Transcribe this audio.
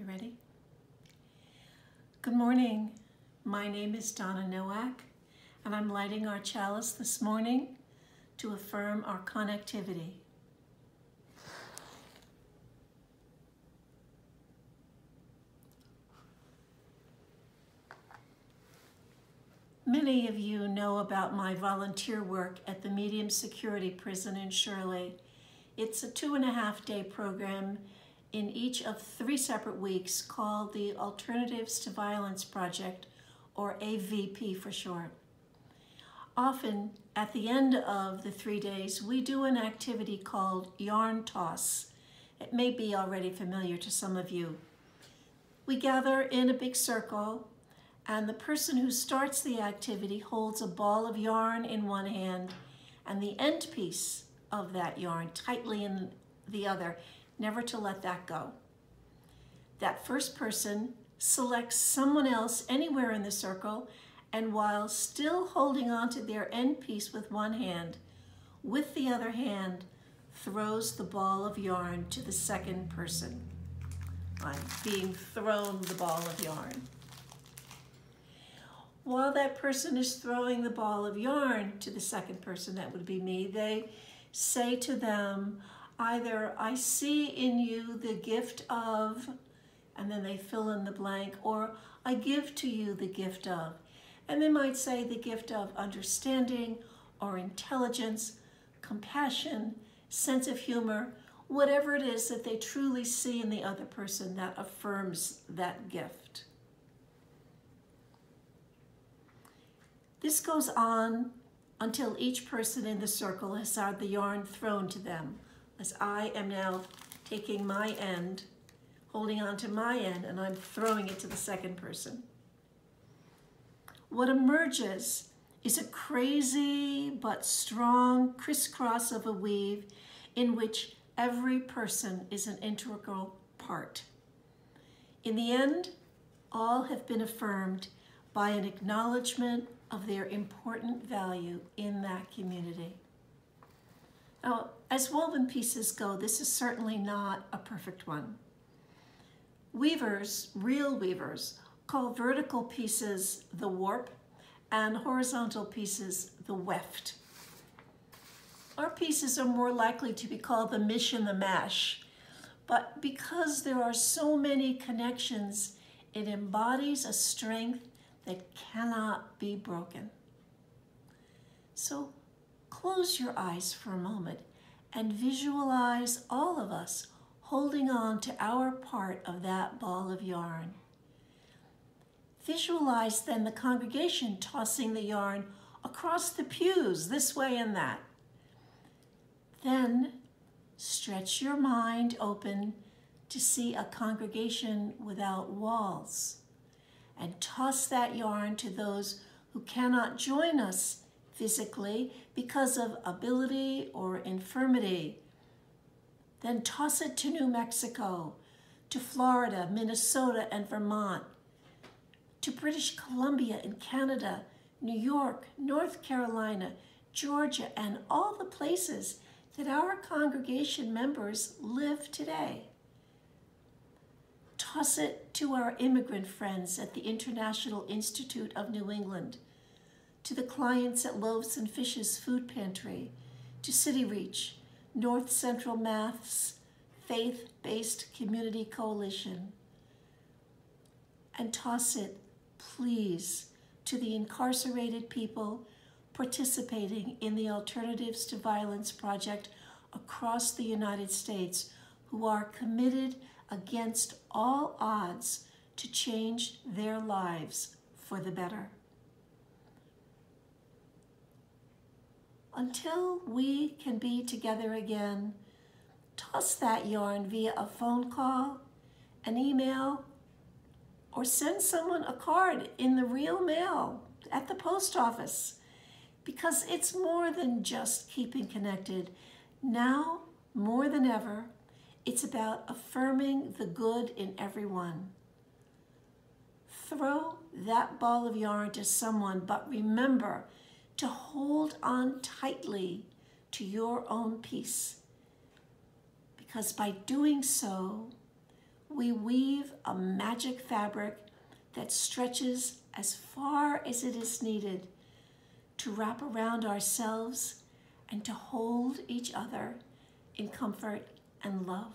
ready? Good morning. My name is Donna Nowak, and I'm lighting our chalice this morning to affirm our connectivity. Many of you know about my volunteer work at the medium security prison in Shirley. It's a 2.5-day program in each of 3 separate weeks called the Alternatives to Violence Project, or AVP for short. Often at the end of the 3 days, we do an activity called yarn toss. It may be already familiar to some of you. We gather in a big circle, and the person who starts the activity holds a ball of yarn in one hand and the end piece of that yarn tightly in the other, never to let that go. That first person selects someone else anywhere in the circle, and while still holding on to their end piece with one hand, with the other hand, throws the ball of yarn to the second person. I'm being thrown the ball of yarn. While that person is throwing the ball of yarn to the second person, that would be me, they say to them, either I see in you the gift of, and then they fill in the blank, or I give to you the gift of. And they might say the gift of understanding or intelligence, compassion, sense of humor, whatever it is that they truly see in the other person that affirms that gift. This goes on until each person in the circle has had the yarn thrown to them, as I am now taking my end, holding on to my end, and I'm throwing it to the second person. What emerges is a crazy but strong crisscross of a weave in which every person is an integral part. In the end, all have been affirmed by an acknowledgement of their important value in that community. Now, as woven pieces go, this is certainly not a perfect one. Weavers, real weavers, call vertical pieces the warp and horizontal pieces the weft. Our pieces are more likely to be called the mish and the mash, but because there are so many connections, it embodies a strength that cannot be broken. So close your eyes for a moment and visualize all of us holding on to our part of that ball of yarn. Visualize then the congregation tossing the yarn across the pews this way and that. Then stretch your mind open to see a congregation without walls, and toss that yarn to those who cannot join us physically because of ability or infirmity. Then toss it to New Mexico, to Florida, Minnesota, and Vermont, to British Columbia in Canada, New York, North Carolina, Georgia, and all the places that our congregation members live today. Toss it to our immigrant friends at the International Institute of New England, to the clients at Loaves and Fishes Food Pantry, to City Reach, North Central Math's Faith-Based Community Coalition. And toss it, please, to the incarcerated people participating in the Alternatives to Violence Project across the United States, who are committed against all odds to change their lives for the better. Until we can be together again, toss that yarn via a phone call, an email, or send someone a card in the real mail at the post office, because it's more than just keeping connected. Now, more than ever, it's about affirming the good in everyone. Throw that ball of yarn to someone, but remember to hold on tightly to your own piece, because by doing so, we weave a magic fabric that stretches as far as it is needed to wrap around ourselves and to hold each other in comfort and love.